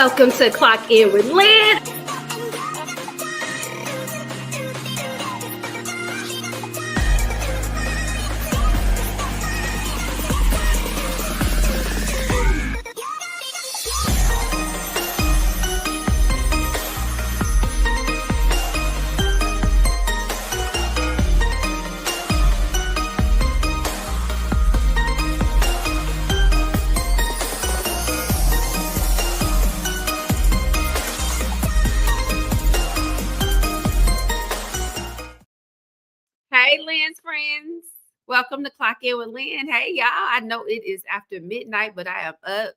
Welcome to Clock In with Lynn. Hey, Lynn's friends. Welcome to Clock In with Lynn. Hey, y'all. I know it is after midnight, but I am up.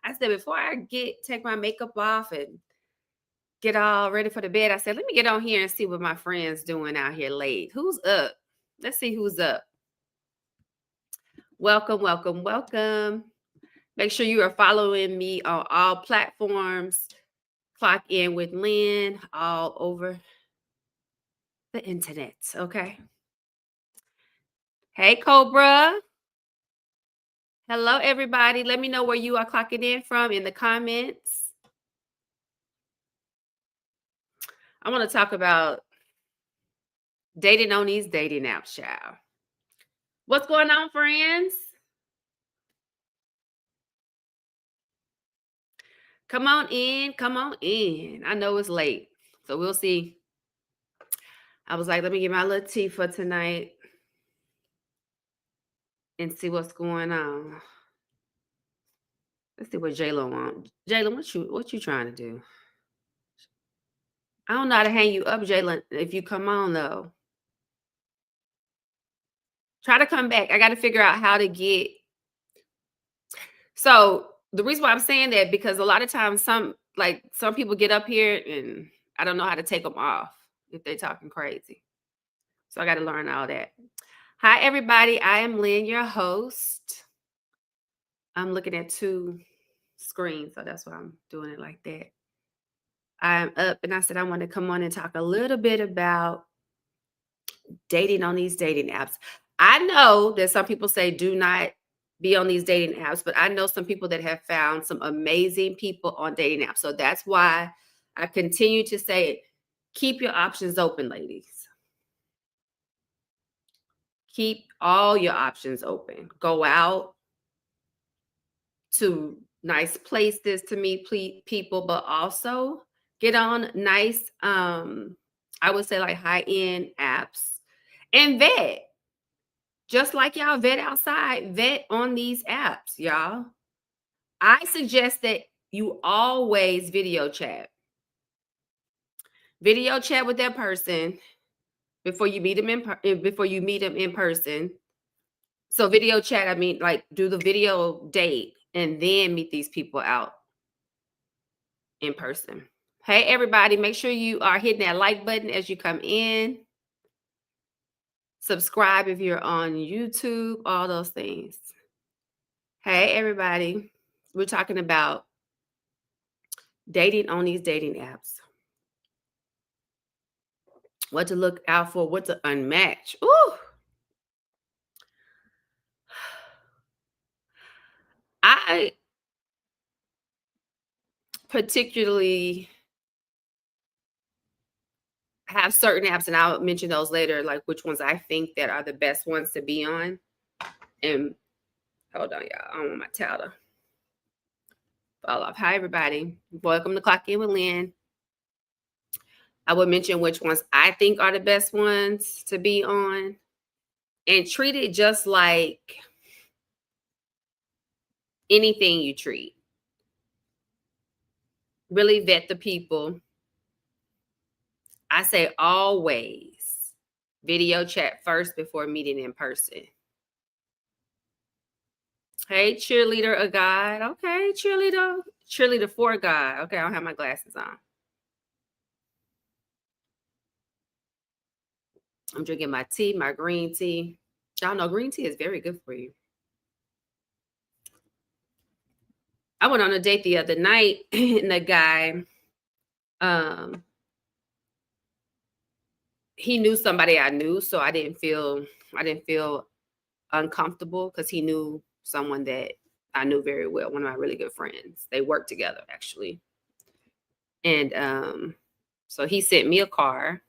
I said before I take my makeup off and get all ready for the bed, I said, let me get on here and see what my friends doing out here late. Who's up? Let's see who's up. Welcome, welcome, welcome. Make sure you are following me on all platforms. Clock In with Lynn all over the internet. Okay. Hey, Cobra. Hello, everybody. Let me know where you are clocking in from in the comments. I want to talk about dating on these dating apps, child. What's going on, friends? Come on in. Come on in. I know it's late, so we'll see. I was like, let me get my little tea for tonight and see what's going on. Let's see what Jayla wants. Jayla, what you trying to do? I don't know how to hang you up, Jayla, if you come on, though. Try to come back. I got to figure out how to get. So the reason why I'm saying that, because a lot of times some people get up here and I don't know how to take them off if they're talking crazy. So I got to learn all that. Hi, everybody. I am Lynn, your host. I'm looking at two screens, so that's why I'm doing it like that. I'm up and I said I want to come on and talk a little bit about dating on these dating apps. I know that some people say do not be on these dating apps, but I know some people that have found some amazing people on dating apps. So that's why I continue to say, keep your options open, ladies. Keep all your options open. Go out to nice places to meet people, but also get on nice, I would say like high-end apps and vet. Just like y'all vet outside, vet on these apps, y'all. I suggest that you always video chat. Video chat with that person before you meet them in person. So video chat, I mean, like do the video date and then meet these people out in person. Hey, everybody, make sure you are hitting that like button as you come in. Subscribe if you're on YouTube, all those things. Hey, everybody. We're talking about dating on these dating apps. What to look out for, what to unmatch. Ooh. I particularly have certain apps, and I'll mention those later, like which ones I think that are the best ones to be on. And hold on, y'all. I don't want my towel to fall off. Hi, everybody. Welcome to Clock In with Lynn. I will mention which ones I think are the best ones to be on and treat it just like anything you treat. Really vet the people. I say always video chat first before meeting in person. Hey, cheerleader, a guy. Okay, cheerleader for a guy. Okay, I don't have my glasses on. I'm drinking my tea, my green tea. Y'all know green tea is very good for you. I went on a date the other night and the guy, he knew somebody I knew, so I didn't feel uncomfortable because he knew someone that I knew very well, one of my really good friends. They worked together actually. And so he sent me a car.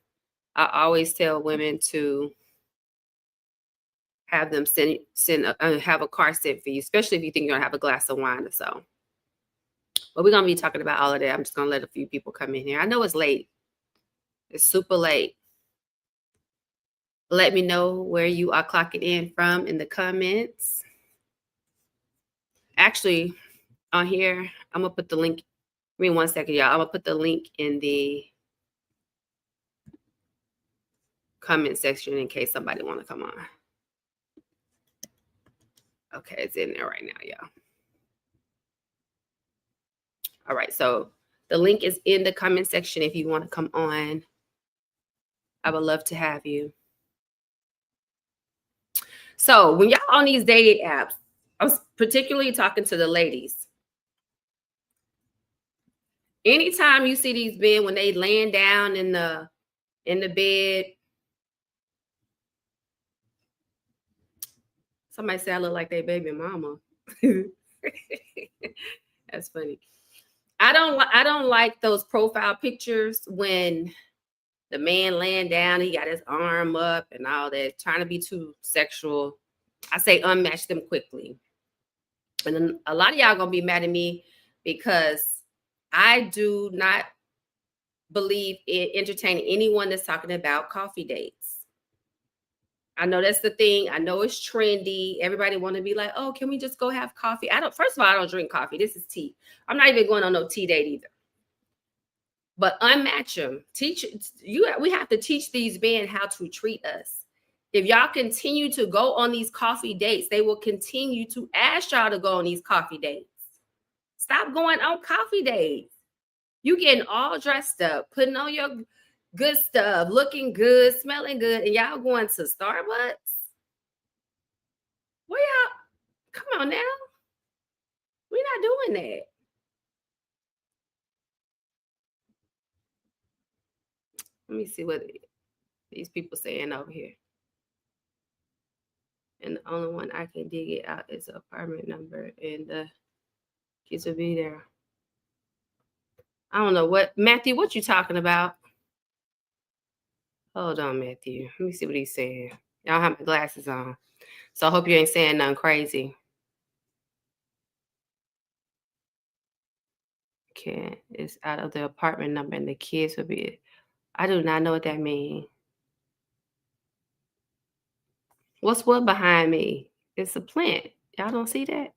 I always tell women to have them have a car sent for you, especially if you think you're gonna have a glass of wine or so. But we're gonna be talking about all of that. I'm just gonna let a few people come in here. I know it's late. It's super late. Let me know where you are clocking in from in the comments. Actually, on here, I'm gonna put the link. Give me 1 second, y'all. I'm gonna put the link in the comment section in case somebody want to come on. Okay, it's in there right now, y'all. All right, so the link is in the comment section if you want to come on. I would love to have you. So when y'all on these dating apps, I was particularly talking to the ladies. Anytime you see these men when they laying down in the bed, somebody say I look like their baby mama. That's funny. I don't like those profile pictures when the man laying down, he got his arm up and all that, trying to be too sexual. I say unmatch them quickly. And then a lot of y'all gonna be mad at me because I do not believe in entertaining anyone that's talking about coffee dates. I know that's the thing. I know it's trendy. Everybody want to be like, oh, can we just go have coffee? First of all, I don't drink coffee. This is tea. I'm not even going on no tea date either. But unmatch them. We have to teach these men how to treat us. If y'all continue to go on these coffee dates, they will continue to ask y'all to go on these coffee dates. Stop going on coffee dates. You getting all dressed up, putting on your good stuff, looking good, smelling good, and y'all going to Starbucks? Well, y'all, come on now. We're not doing that. Let me see what these people saying over here. And the only one I can dig it out is the apartment number, and the kids will be there. I don't know what, Matthew, what you talking about? Hold on, Matthew. Let me see what he's saying. Y'all have my glasses on. So I hope you ain't saying nothing crazy. Okay, it's out of the apartment number and the kids will be. I do not know what that means. What's what behind me? It's a plant. Y'all don't see that?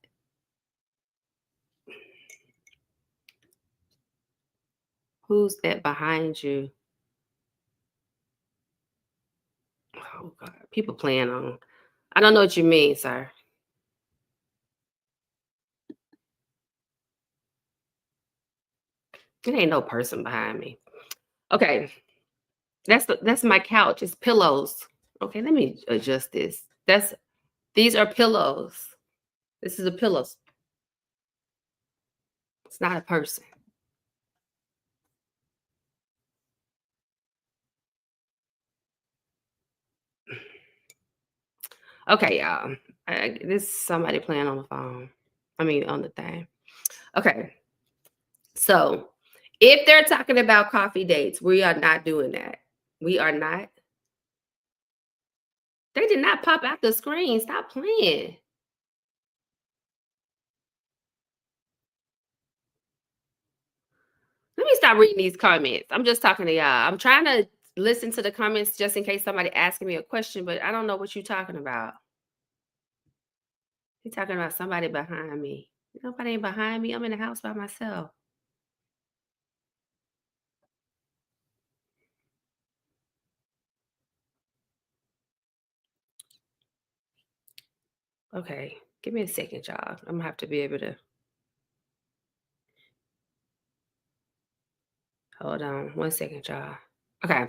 Who's that behind you? Oh God, people playing on. I don't know what you mean, sir. It ain't no person behind me. Okay. That's my couch. It's pillows. Okay, let me adjust this. These are pillows. This is a pillow. It's not a person. Okay, y'all. This is somebody playing on the phone. I mean, on the thing. Okay. So, if they're talking about coffee dates, we are not doing that. We are not. They did not pop out the screen. Stop playing. Let me stop reading these comments. I'm just talking to y'all. I'm trying to listen to the comments just in case somebody asking me a question, but I don't know what you're talking about. You're talking about somebody behind me. Nobody ain't behind me. I'm in the house by myself. Okay, give me a second, y'all. I'm gonna have to be able to. Hold on 1 second, y'all. Okay.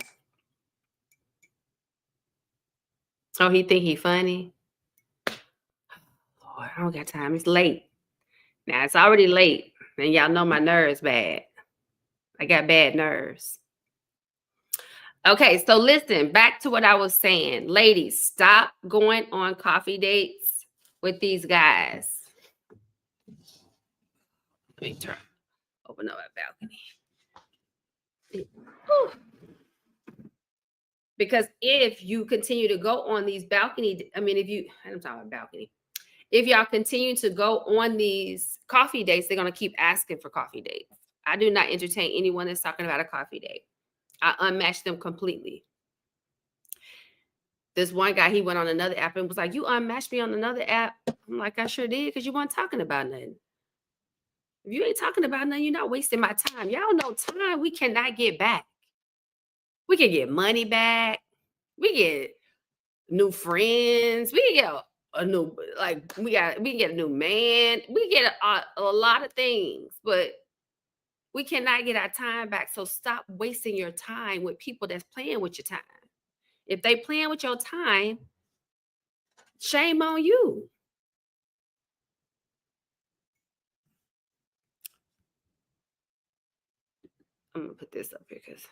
Oh, he think he funny? Lord, I don't got time. It's late. Now it's already late, and y'all know my nerves bad. I got bad nerves. Okay, so listen, back to what I was saying. Ladies, stop going on coffee dates with these guys. Let me open up my balcony. Whew. Because if you continue to go on these balcony, I'm talking about balcony. If y'all continue to go on these coffee dates, they're going to keep asking for coffee dates. I do not entertain anyone that's talking about a coffee date. I unmatch them completely. This one guy, he went on another app and was like, you unmatched me on another app. I'm like, I sure did, because you weren't talking about nothing. If you ain't talking about nothing, you're not wasting my time. Y'all know time we cannot get back. We can get money back. We get new friends. We can get a new, we can get a new man. We get a lot of things, but we cannot get our time back. So stop wasting your time with people that's playing with your time. If they playing with your time, shame on you. I'm gonna put this up here because.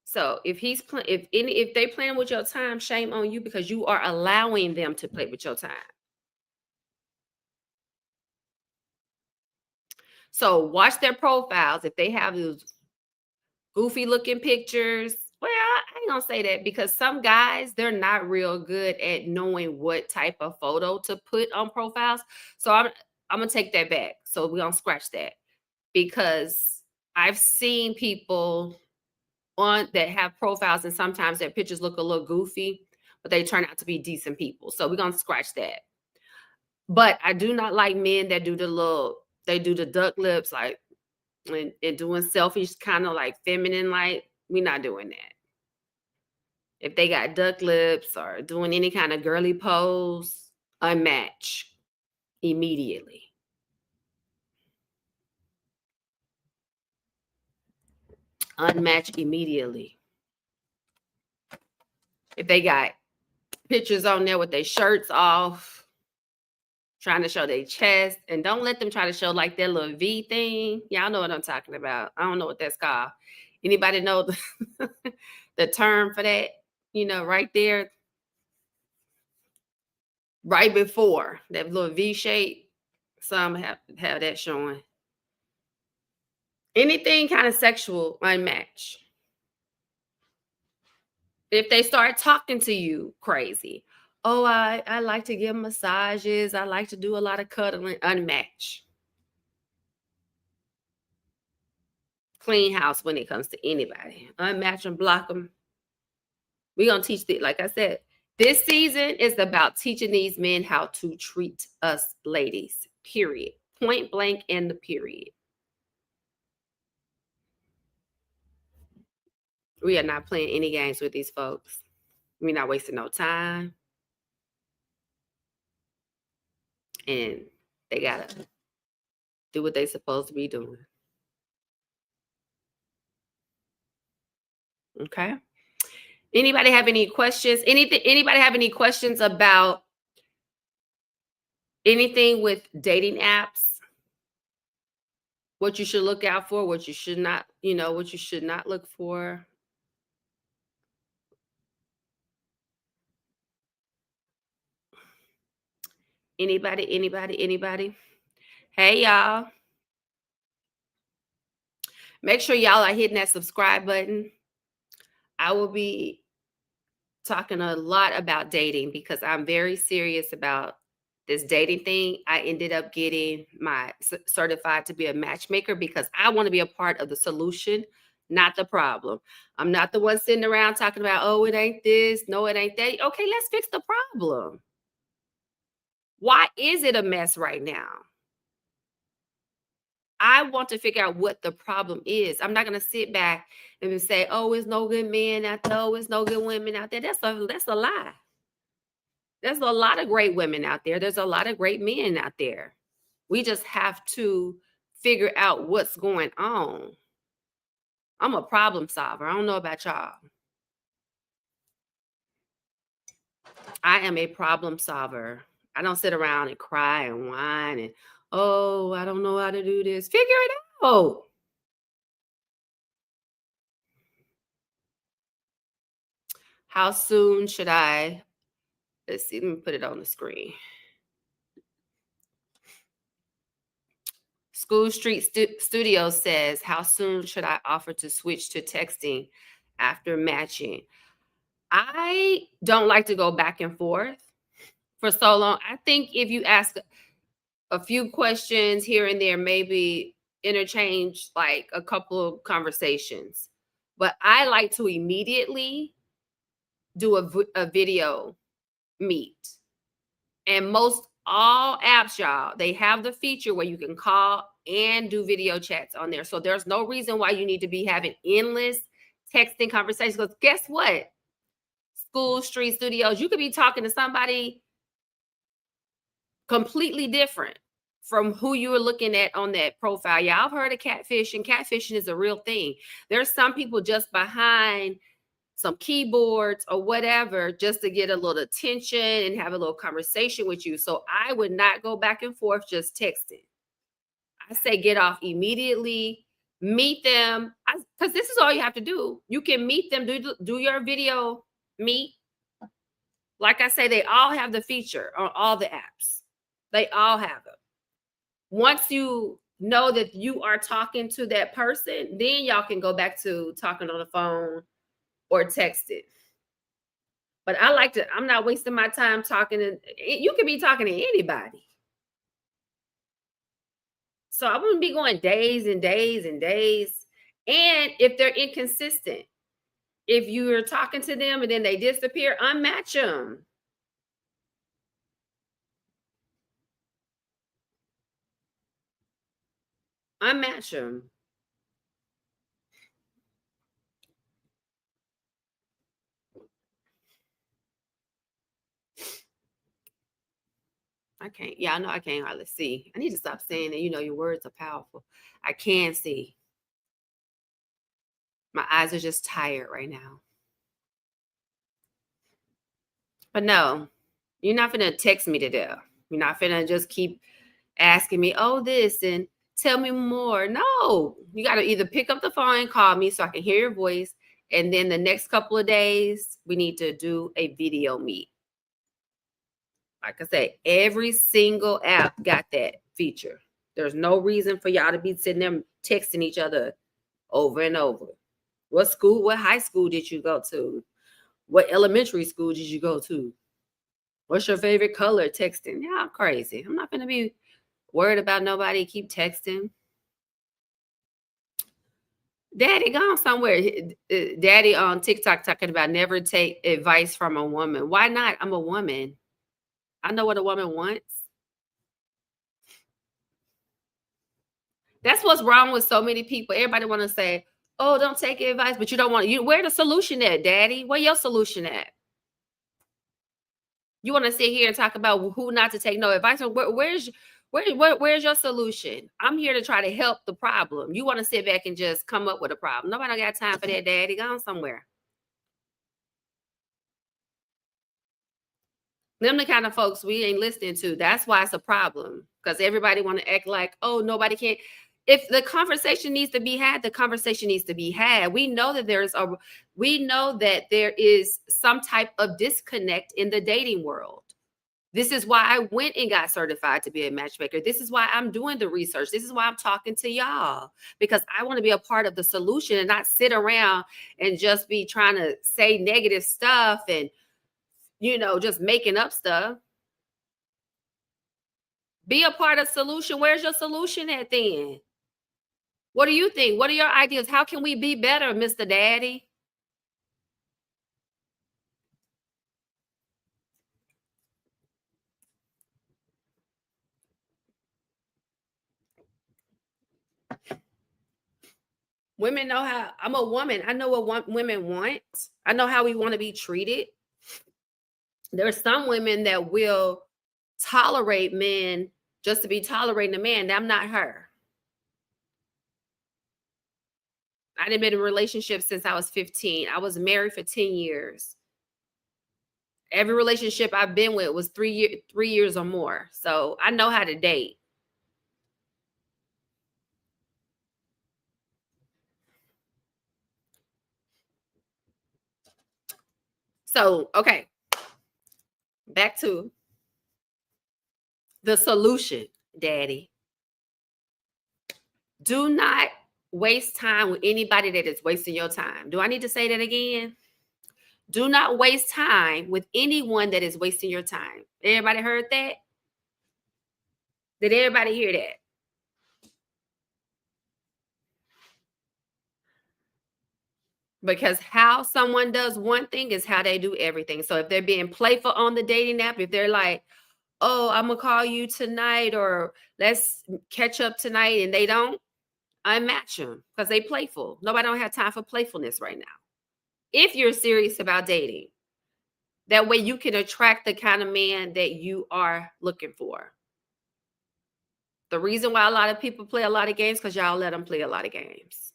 So if if they playing with your time, shame on you, because you are allowing them to play with your time. So watch their profiles. If they have those goofy looking pictures, well, I ain't gonna say that, because some guys, they're not real good at knowing what type of photo to put on profiles. So I'm gonna take that back. So we're gonna scratch that, because I've seen people on that have profiles and sometimes their pictures look a little goofy, but they turn out to be decent people. So we're gonna scratch that. But I do not like men that do the duck lips, like, and doing selfies, kind of like feminine, like, we're not doing that. If they got duck lips or doing any kind of girly pose, unmatch immediately. Unmatch immediately. If they got pictures on there with their shirts off, trying to show their chest, and don't let them try to show like their little V thing. Y'all know what I'm talking about. I don't know what that's called. Anybody know the term for that? Right there, right before that little V shape. Some have that showing. Anything kind of sexual, unmatch. If they start talking to you crazy, oh, I like to give massages, I like to do a lot of cuddling, unmatch. Clean house when it comes to anybody. Unmatch and block them. We're going to teach like I said, this season is about teaching these men how to treat us ladies, period. Point blank and the period. We are not playing any games with these folks. We're not wasting no time. And they got to do what they're supposed to be doing. Okay. Anybody have any questions? Anybody have any questions about anything with dating apps? What you should look out for, what you should not, what you should not look for? Anybody? Hey, y'all. Make sure y'all are hitting that subscribe button. I will be talking a lot about dating because I'm very serious about this dating thing. I ended up getting my certified to be a matchmaker because I want to be a part of the solution, not the problem. I'm not the one sitting around talking about, oh, it ain't this, no, it ain't that. Okay, let's fix the problem. Why is it a mess right now? I want to figure out what the problem is. I'm not going to sit back and say, oh, it's no good men out there. Oh, it's no good women out there. That's a lie. There's a lot of great women out there. There's a lot of great men out there. We just have to figure out what's going on. I'm a problem solver. I don't know about y'all. I am a problem solver. I don't sit around and cry and whine and, oh, I don't know how to do this. Figure it out. How soon should I? Let's see. Let me put it on the screen. School Street Studio says, how soon should I offer to switch to texting after matching? I don't like to go back and forth for so long. I think if you ask a few questions here and there, maybe interchange like a couple of conversations. But I like to immediately do a video meet. And most all apps, y'all, they have the feature where you can call and do video chats on there. So there's no reason why you need to be having endless texting conversations. Because guess what? School Street Studios, you could be talking to somebody completely different from who you were looking at on that profile. Yeah, I've heard of catfishing. Catfishing is a real thing. There's some people just behind some keyboards or whatever just to get a little attention and have a little conversation with you. So I would not go back and forth just texting. I say get off immediately, meet them, because this is all you have to do. You can meet them, do your video meet. Like I say, they all have the feature on all the apps. They all have it. Once you know that you are talking to that person, then y'all can go back to talking on the phone or text it. But I like to, I'm not wasting my time talking to, you could be talking to anybody. So I wouldn't be going days and days and days. And if they're inconsistent, if you're talking to them and then they disappear, unmatch them. Unmatch them. I can't. Yeah, I know I can't hardly see. I need to stop saying that. Your words are powerful. I can see. My eyes are just tired right now. But no, you're not gonna text me to death. You're not gonna just keep asking me, oh, this and tell me more. No, you got to either pick up the phone and call me so I can hear your voice. And then the next couple of days, we need to do a video meet. Like I said, every single app got that feature. There's no reason for y'all to be sitting there texting each other over and over. What school, what high school did you go to? What elementary school did you go to? What's your favorite color? Texting. Yeah, I'm crazy. I'm not going to be worried about nobody keep texting. Daddy gone somewhere. Daddy on TikTok talking about never take advice from a woman. Why not? I'm a woman. I know what a woman wants. That's what's wrong with so many people. Everybody want to say, "Oh, don't take advice," but you don't want. Where the solution at, Daddy? Where your solution at? You want to sit here and talk about who not to take no advice? Or where's your solution? I'm here to try to help the problem. You want to sit back and just come up with a problem. Nobody got time for that, Daddy. Gone somewhere. Them the kind of folks we ain't listening to. That's why it's a problem. Because everybody want to act like, oh, nobody can. If the conversation needs to be had, the conversation needs to be had. We know that there is some type of disconnect in the dating world. This is why I went and got certified to be a matchmaker. This is why I'm doing the research. This is why I'm talking to y'all, because I want to be a part of the solution and not sit around and just be trying to say negative stuff and just making up stuff. Be a part of solution. Where's your solution at then? What do you think? What are your ideas? How can we be better, Mr. Daddy? Women know how. I'm a woman. I know what women want. I know how we want to be treated. There are some women that will tolerate men just to be tolerating a man. I'm not her. I didn't been in a relationship since I was 15. I was married for 10 years. Every relationship I've been with was 3 years or more. So I know how to date. So, okay. Back to the solution, Daddy. Do not waste time with anybody that is wasting your time. Do I need to say that again? Do not waste time with anyone that is wasting your time. Everybody heard that? Did everybody hear that? Because how someone does one thing is how they do everything. So if they're being playful on the dating app, if they're like, "Oh, I'm gonna call you tonight," or "Let's catch up tonight," and they don't, unmatch them because they playful. Nobody don't have time for playfulness right now. If you're serious about dating, that way you can attract the kind of man that you are looking for. The reason why a lot of people play a lot of games because y'all let them play a lot of games.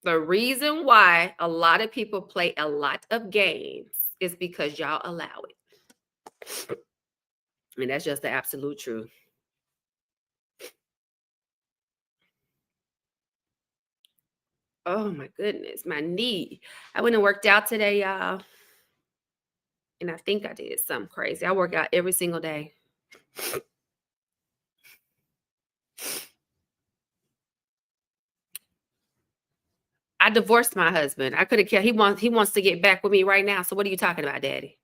The reason why a lot of people play a lot of games is because y'all allow it. And that's just the absolute truth. Oh my goodness, my knee. I went and worked out today, y'all. And I think I did something crazy. I work out every single day. I divorced my husband. I could have kept he wants to get back with me right now. So what are you talking about, Daddy?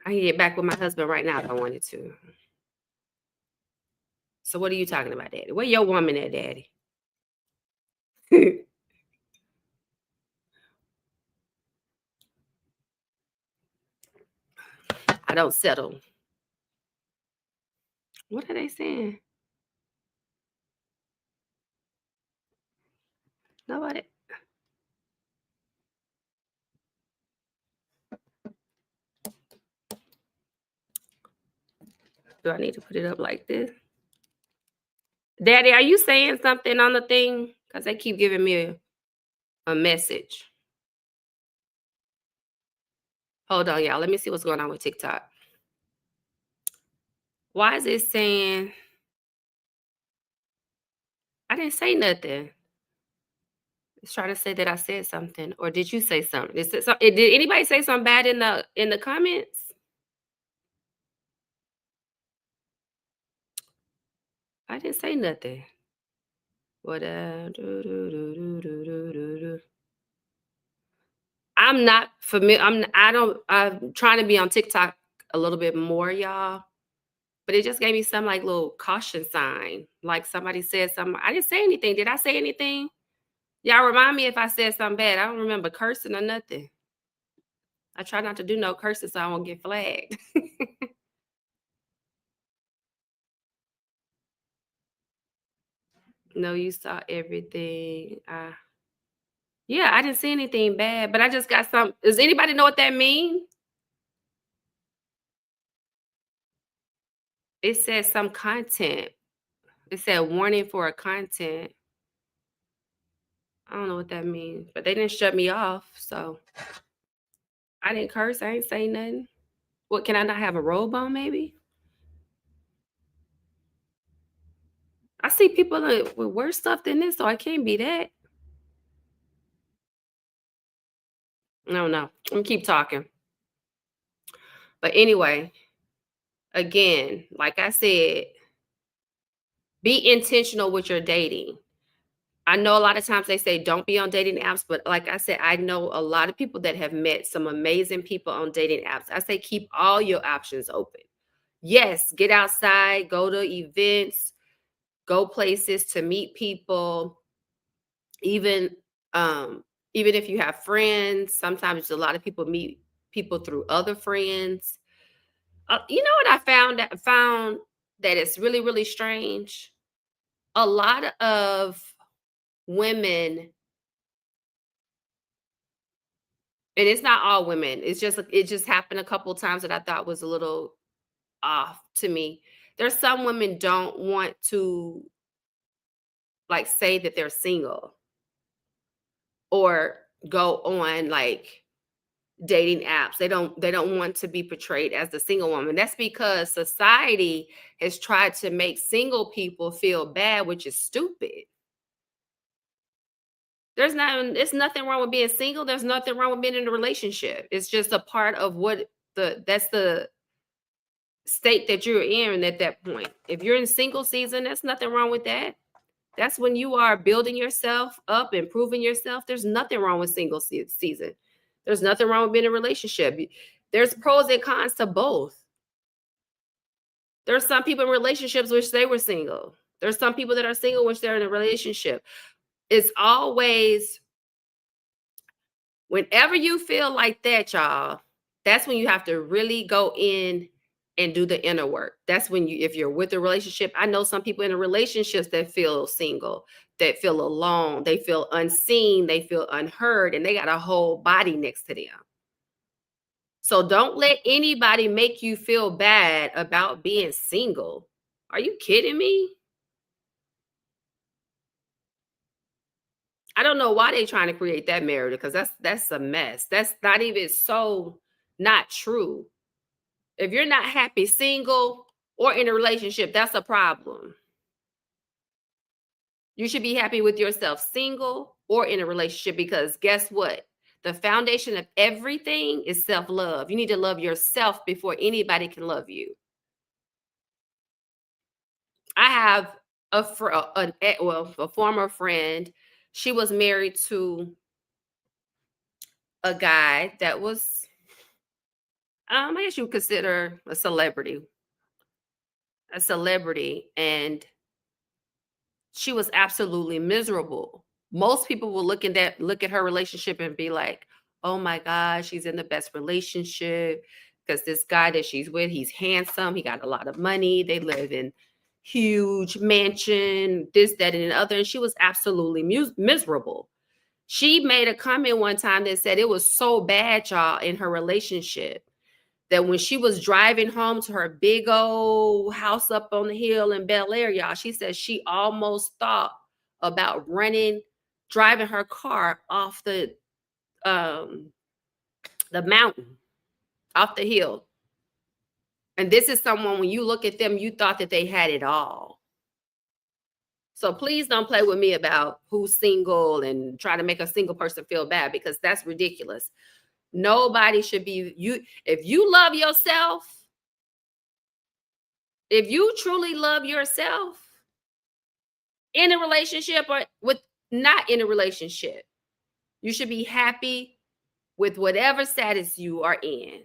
I can get back with my husband right now if I wanted to. So what are you talking about, Daddy? Where your woman at, Daddy? I don't settle. What are they saying? Nobody. Do I need to put it up like this? Daddy, are you saying something on the thing? Because they keep giving me a message. Hold on, y'all. Let me see what's going on with TikTok. Why is it saying I didn't say nothing? It's trying to say that I said something, or did you say something? Did anybody say something bad in the comments? I didn't say nothing. What? I'm not familiar. I don't. I'm trying to be on TikTok a little bit more, y'all. But it just gave me some like little caution sign, like somebody said something. I didn't say anything. Did I say anything? Y'all remind me if I said something bad. I don't remember cursing or nothing. I try not to do no cursing so I won't get flagged. No, you saw everything. Yeah, I didn't see anything bad, but I just got some. Does anybody know what that means? It says some content. It said warning for a content. I don't know what that means, but they didn't shut me off, so I didn't curse. I ain't say nothing. What, can I not have a robe on? Maybe I see people with worse stuff than this, so I can't be that. No, no. I'm gonna keep talking. But anyway, again, like I said, be intentional with your dating. I know a lot of times they say don't be on dating apps, but like I said, I know a lot of people that have met some amazing people on dating apps. I say keep all your options open. Yes, get outside, go to events, go places to meet people, even um even if you have friends, sometimes a lot of people meet people through other friends. You know what I found that it's really really strange. A lot of women, and it's not all women. It just happened a couple times that I thought was a little off to me. There's some women don't want to like say that they're single or go on like dating apps. They don't want to be portrayed as the single woman. That's because society has tried to make single people feel bad, which is stupid. It's nothing wrong with being single. There's nothing wrong with being in a relationship. It's just a part of that's the state that you're in at that point. If you're in single season, there's nothing wrong with that. That's when you are building yourself up, improving yourself. There's nothing wrong with season. There's nothing wrong with being in a relationship. There's pros and cons to both. There's some people in relationships wish they were single. There's some people that are single wish they're in a relationship. It's always, whenever you feel like that, y'all, that's when you have to really go in and do the inner work. That's when if you're with a relationship, I know some people in a relationships that feel single, that feel alone, they feel unseen, they feel unheard, and they got a whole body next to them. So don't let anybody make you feel bad about being single. Are you kidding me? I don't know why they trying to create that narrative, because that's a mess. That's not even so not true. If you're not happy single or in a relationship, that's a problem. You should be happy with yourself single or in a relationship, because guess what? The foundation of everything is self-love. You need to love yourself before anybody can love you. I have a former friend. She was married to a guy that was, I guess you would consider a celebrity, and she was absolutely miserable. Most people will look at her relationship and be like, "Oh my God, she's in the best relationship because this guy that she's with, he's handsome, he got a lot of money, they live in huge mansion, this, that, and the other." And she was absolutely miserable. She made a comment one time that said it was so bad, y'all, in her relationship, that when she was driving home to her big old house up on the hill in Bel Air, y'all, she said she almost thought about driving her car off the mountain, off the hill. And this is someone, when you look at them, you thought that they had it all. So please don't play with me about who's single and try to make a single person feel bad, because that's ridiculous. Nobody should be you. If you love yourself, if you truly love yourself in a relationship or with not in a relationship, you should be happy with whatever status you are in.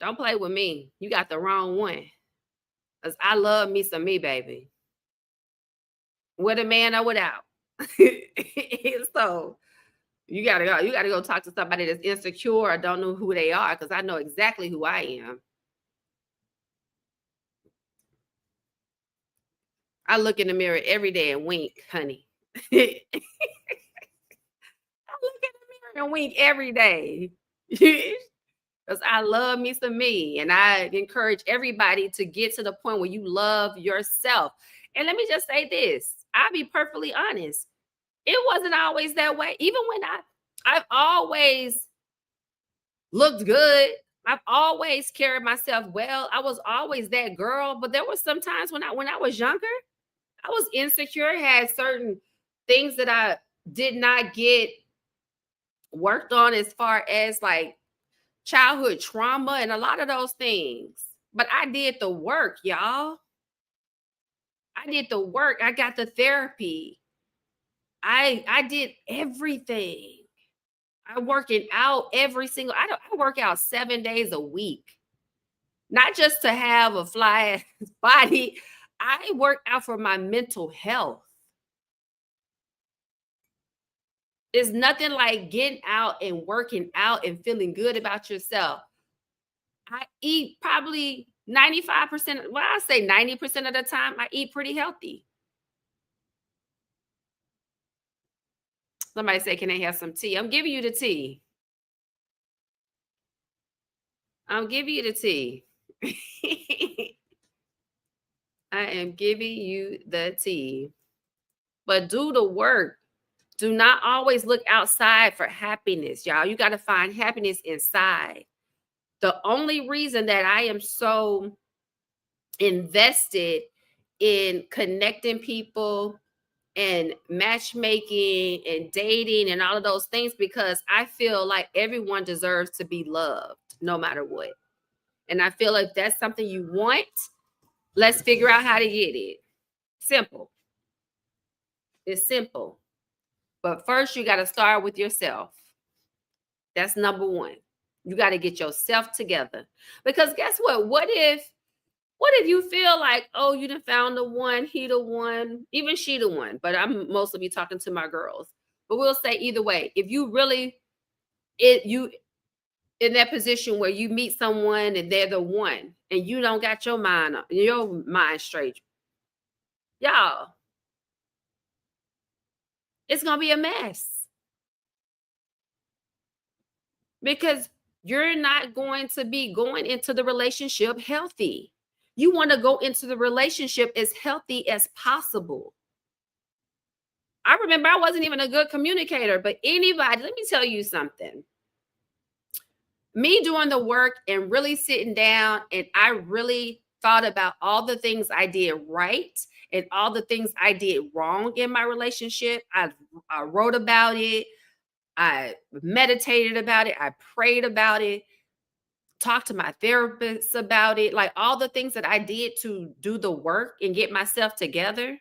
Don't play with me. You got the wrong one. Because I love me some me, baby. With a man or without. So you gotta go. You gotta go talk to somebody that's insecure or don't know who they are, because I know exactly who I am. I look in the mirror every day and wink, honey. I look in the mirror and wink every day. Because I love me some me. And I encourage everybody to get to the point where you love yourself. And let me just say this. I'll be perfectly honest. It wasn't always that way. Even when I've always looked good. I've always carried myself well. I was always that girl. But there were some times when I was younger, I was insecure, had certain things that I did not get worked on, as far as like childhood trauma and a lot of those things. But I did the work, y'all. I did the work. I got the therapy. I did everything. I working out I work out 7 days a week. Not just to have a fly body. I work out for my mental health. It's nothing like getting out and working out and feeling good about yourself. I eat probably 95%, well, I say 90% of the time, I eat pretty healthy. Somebody say, can I have some tea? I'm giving you the tea. I'm giving you the tea. I am giving you the tea. But do the work. Do not always look outside for happiness, y'all. You got to find happiness inside. The only reason that I am so invested in connecting people and matchmaking and dating and all of those things because I feel like everyone deserves to be loved no matter what. And I feel like that's something you want. Let's figure out how to get it. Simple. It's simple. But first, you got to start with yourself. That's number one. You got to get yourself together. Because guess what? What if you feel like, oh, you done found the one, he the one, even she the one? But I'm mostly be talking to my girls. But we'll say either way, if you really you in that position where you meet someone and they're the one and you don't got your mind straight, y'all, it's gonna be a mess because you're not going to be going into the relationship healthy. You want to go into the relationship as healthy as possible. I remember I wasn't even a good communicator, but anybody, let me tell you something. Me doing the work and really sitting down, and I really thought about all the things I did right and all the things I did wrong in my relationship. I wrote about it. I meditated about it. I prayed about it, talked to my therapist about it, like all the things that I did to do the work and get myself together.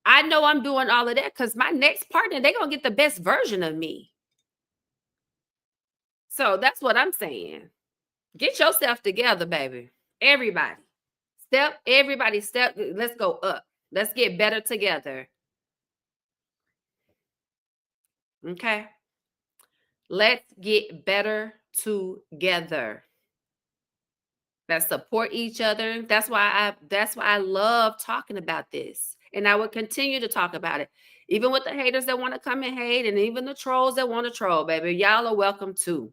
I know I'm doing all of that because my next partner, they're going to get the best version of me. So that's what I'm saying. Get yourself together, baby. Everybody. Everybody step. Let's go up. Let's get better together. Okay. Let's get better together. Let's support each other. That's why I love talking about this. And I will continue to talk about it. Even with the haters that want to come and hate, and even the trolls that want to troll, baby. Y'all are welcome too.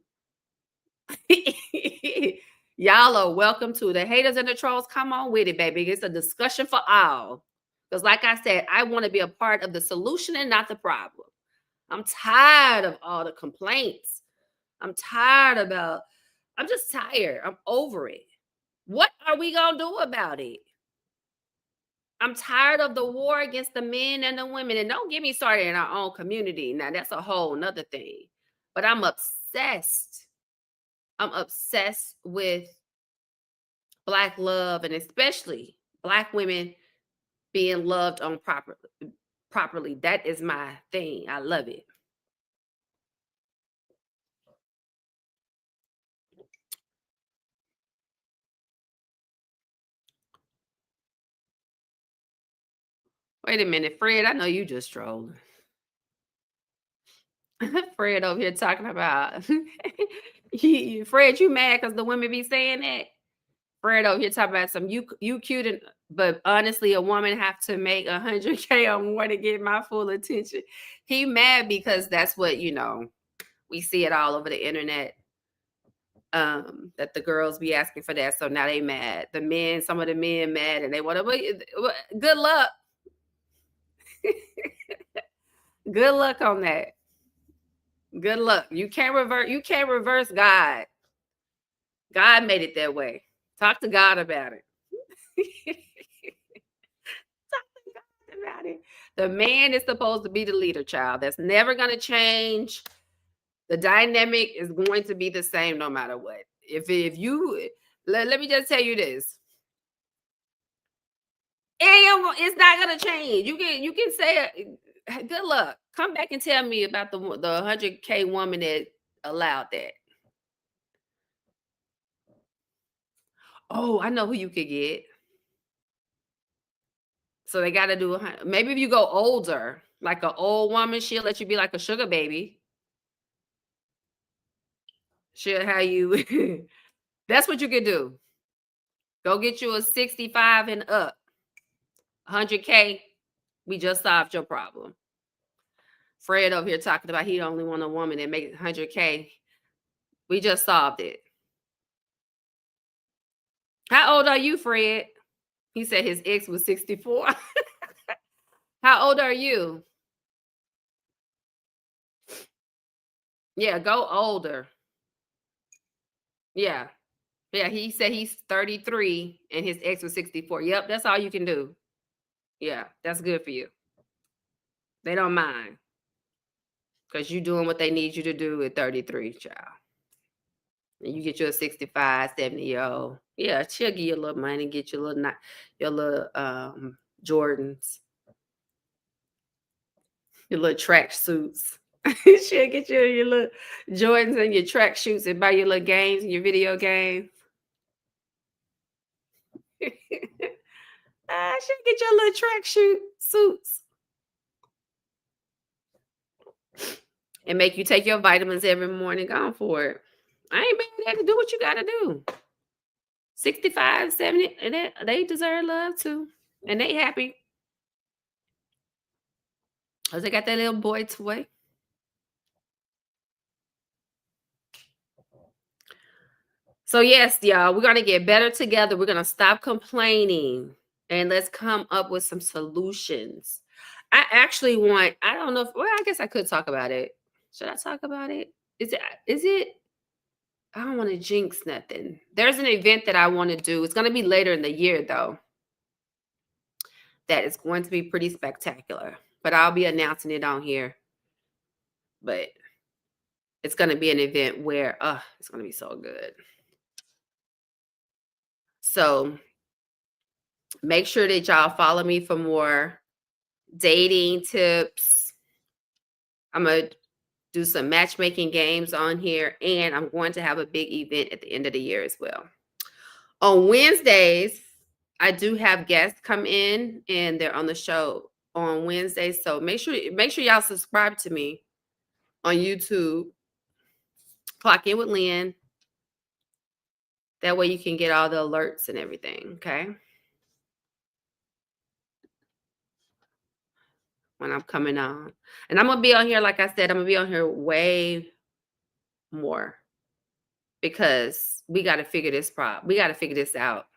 Y'all are welcome to the haters and the trolls. Come on with it, baby. It's a discussion for all. Because, like I said, I want to be a part of the solution and not the problem. I'm tired of all the complaints. I'm just tired. I'm over it. What are we going to do about it? I'm tired of the war against the men and the women. And don't get me started in our own community. Now, that's a whole nother thing. But I'm obsessed. I'm obsessed with Black love and especially Black women being loved on properly. That is my thing. I love it. Wait a minute, Fred. I know you just trolling. Fred over here talking about Fred, you mad because the women be saying that? Fred over here talking about some you cute but honestly, a woman have to make 100K or more to get my full attention. He mad because that's what we see it all over the internet. That the girls be asking for that, so now they mad. Some of the men mad, and they want to. Good luck. Good luck on that. Good luck. You can't revert. You can't reverse God. God made it that way. Talk to God about it. Talk to God about it. The man is supposed to be the leader, child. That's never going to change. The dynamic is going to be the same no matter what. If you let me just tell you this. It's not gonna change. You can say good luck. Come back and tell me about the 100K woman that allowed that. Oh, I know who you could get. So they got to do maybe if you go older, like an old woman, she'll let you be like a sugar baby. She'll have you. That's what you could do. Go get you a 65 and up, 100K. We just solved your problem. Fred over here talking about he only want a woman that makes 100K. We just solved it. How old are you, Fred? He said his ex was 64. How old are you? Yeah, go older. Yeah. Yeah, he said he's 33 and his ex was 64. Yep, that's all you can do. Yeah, that's good for you. They don't mind because you doing what they need you to do at 33, child. And you get your 65, 70-year-old. Yeah, she'll give you a little money, get you a little your little Jordans, your little track suits. She'll get you your little Jordans and your track suits and buy your little games and your video games. She'll get your little track suits and make you take your vitamins every morning. Gone for it. I ain't been there to do what you got to do. 65, 70, and they deserve love too. And they happy. Because they got that little boy toy. So yes, y'all, we're going to get better together. We're going to stop complaining and let's come up with some solutions. I actually want, I don't know if, well, I guess I could talk about it. Should I talk about it? Is it, I don't want to jinx nothing. There's an event that I want to do. It's going to be later in the year though. That is going to be pretty spectacular, but I'll be announcing it on here. But it's going to be an event where, it's going to be so good. So make sure that y'all follow me for more dating tips. I'm going to do some matchmaking games on here, and I'm going to have a big event at the end of the year as well. On Wednesdays, I do have guests come in, and they're on the show on Wednesdays. So make sure y'all subscribe to me on YouTube. Clock in with Lynn. That way you can get all the alerts and everything, okay? When I'm coming on. And I'm going to be on here, like I said, I'm going to be on here way more because we got to figure this problem. We got to figure this out.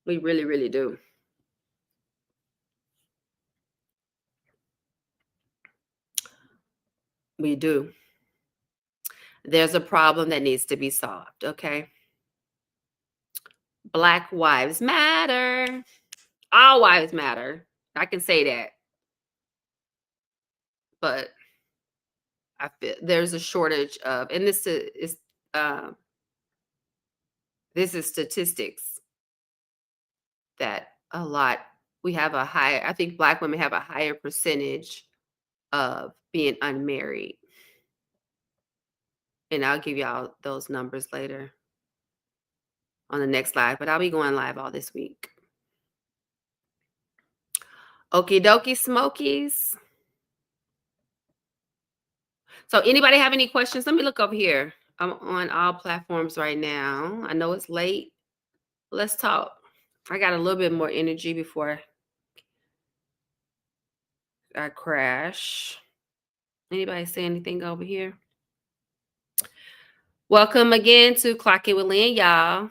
We really, really do. We do. There's a problem that needs to be solved, okay? Black wives matter. All wives matter. I can say that. But I feel there's a shortage of, and this is statistics that we have a higher, I think Black women have a higher percentage of being unmarried. And I'll give y'all those numbers later on the next live, but I'll be going live all this week. Okie dokie smokies. So anybody have any questions? Let me look over here. I'm on all platforms right now. I know it's late. Let's talk. I got a little bit more energy before I crash. Anybody say anything over here? Welcome again to Clock It with Lynn, y'all.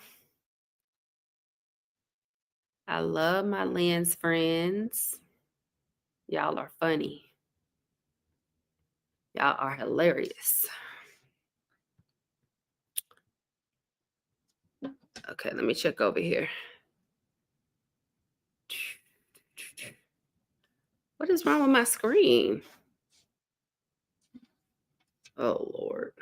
I love my Lynn's friends. Y'all are funny. Y'all are hilarious. Okay, let me check over here. What is wrong with my screen? Oh, Lord.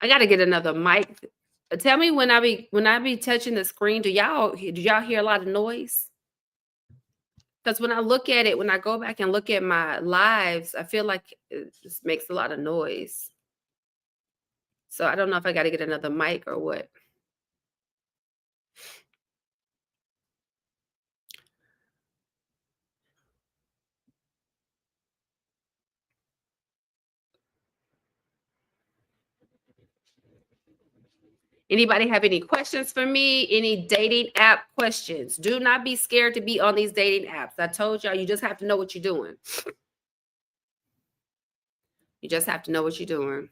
I got to get another mic. Tell me when I be touching the screen, do y'all hear a lot of noise? Because when I look at it, when I go back and look at my lives, I feel like it just makes a lot of noise. So I don't know if I got to get another mic or what. Anybody have any questions for me? Any dating app questions? Do not be scared to be on these dating apps. I told y'all, you just have to know what you're doing. You just have to know what you're doing.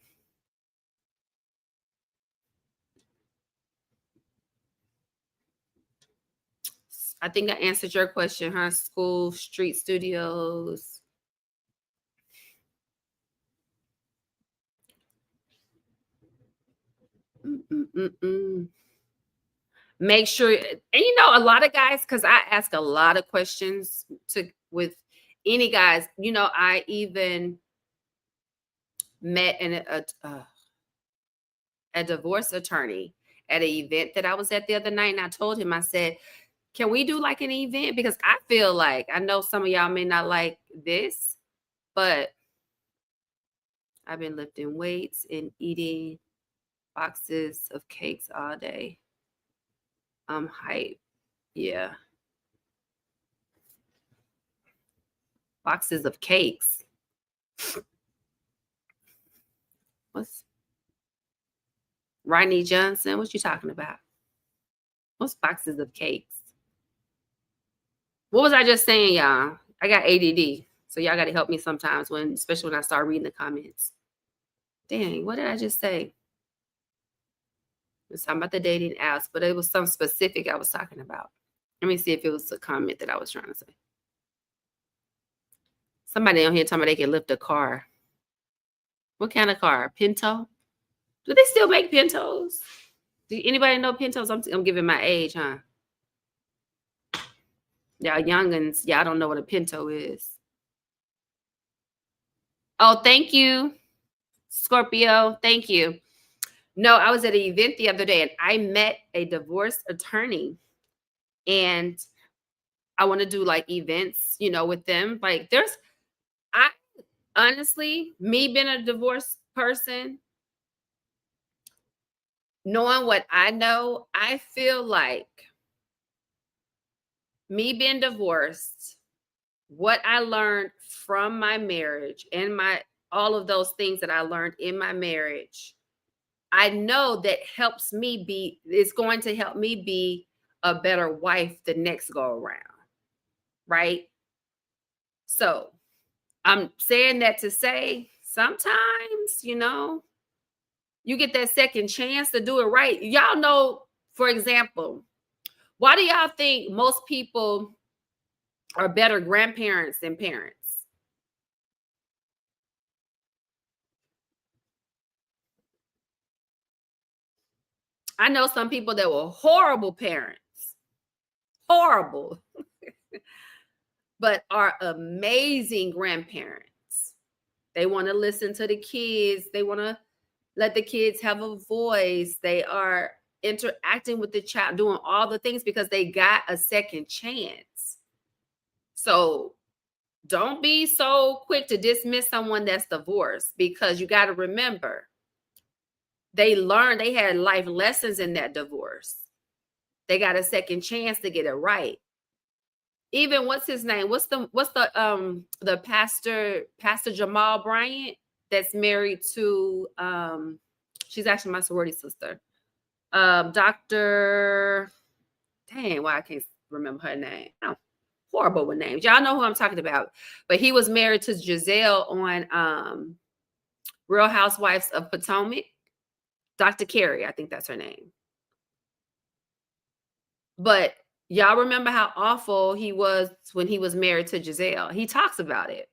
I think I answered your question, huh? School, street studios. make sure, and a lot of guys, because I ask a lot of questions with any guys. I even met a divorce attorney at an event that I was at the other night, and I told him, I said, can we do like an event? Because I feel like, I know some of y'all may not like this, but I've been lifting weights and eating boxes of cakes all day. I'm hype. Yeah. Boxes of cakes. What's Rodney Johnson? What you talking about? What's boxes of cakes? What was I just saying, y'all? I got ADD. So y'all got to help me sometimes, especially when I start reading the comments. Dang, what did I just say? I was talking about the dating apps, but it was something specific I was talking about. Let me see if it was a comment that I was trying to say. Somebody on here talking about they can lift a car. What kind of car? Pinto? Do they still make Pintos? Do anybody know Pintos? I'm giving my age, huh? Y'all youngins, y'all don't know what a Pinto is. Oh, thank you, Scorpio. Thank you. No, I was at an event the other day and I met a divorce attorney, and I want to do like events, with them. Like I honestly, me being a divorced person, knowing what I know, I feel like me being divorced, what I learned from my marriage and all of those things that I learned in my marriage, I know that it's going to help me be a better wife the next go around. Right? So I'm saying that to say sometimes, you get that second chance to do it right. Y'all know, for example, why do y'all think most people are better grandparents than parents? I know some people that were horrible parents, horrible, but are amazing grandparents. They want to listen to the kids. They want to let the kids have a voice. They are interacting with the child, doing all the things because they got a second chance. So don't be so quick to dismiss someone that's divorced, because you got to remember, they had life lessons in that divorce. They got a second chance to get it right. Even what's his name? What's the Pastor Jamal Bryant that's married to she's actually my sorority sister. Dr. Dang, why I can't remember her name. I'm horrible with names. Y'all know who I'm talking about. But he was married to Giselle on Real Housewives of Potomac. Dr. Carey, I think that's her name. But y'all remember how awful he was when he was married to Giselle. He talks about it.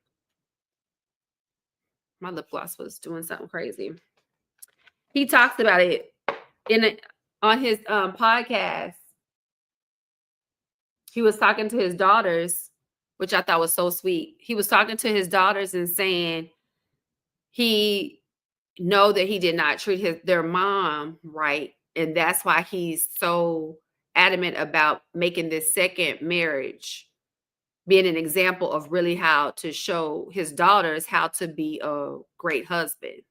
My lip gloss was doing something crazy. He talks about it on his podcast. He was talking to his daughters, which I thought was so sweet. He was talking to his daughters and saying he know that he did not treat their mom right, and that's why he's so adamant about making this second marriage being an example of really how to show his daughters how to be a great husband.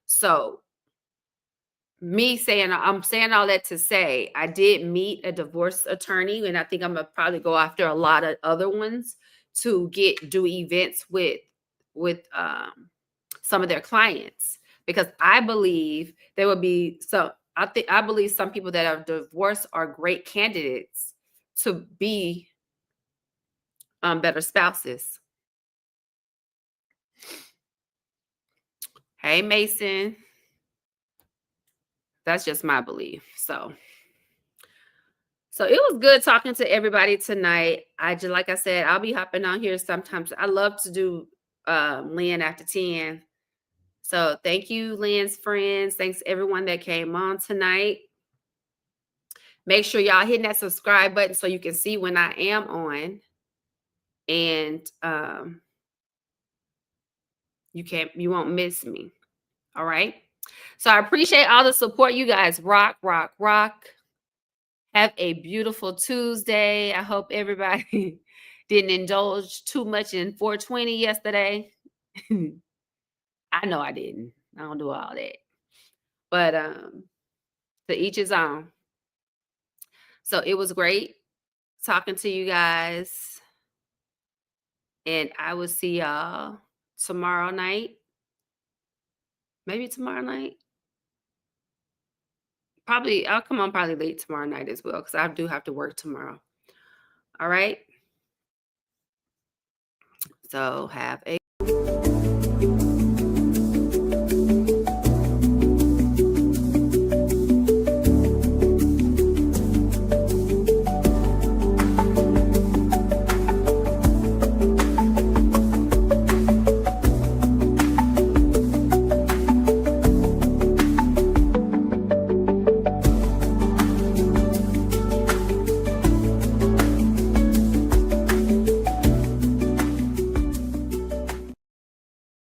So I'm saying all that to say, I did meet a divorce attorney, and I think I'm gonna probably go after a lot of other ones to do events with some of their clients, because I believe there would be I believe some people that are divorced are great candidates to be better spouses. Hey, Mason. That's just my belief. So it was good talking to everybody tonight. Like I said, I'll be hopping on here sometimes. I love to do Lynn after 10. So thank you, Lynn's friends. Thanks everyone that came on tonight. Make sure y'all hitting that subscribe button so you can see when I am on. And you won't miss me. All right. So I appreciate all the support. You guys rock, rock, rock. Have a beautiful Tuesday. I hope everybody didn't indulge too much in 420 yesterday. I know I didn't. I don't do all that. But to each his own. So it was great talking to you guys. And I will see y'all tomorrow night. Maybe tomorrow night. Probably, I'll come on probably late tomorrow night as well, because I do have to work tomorrow. All right. So have a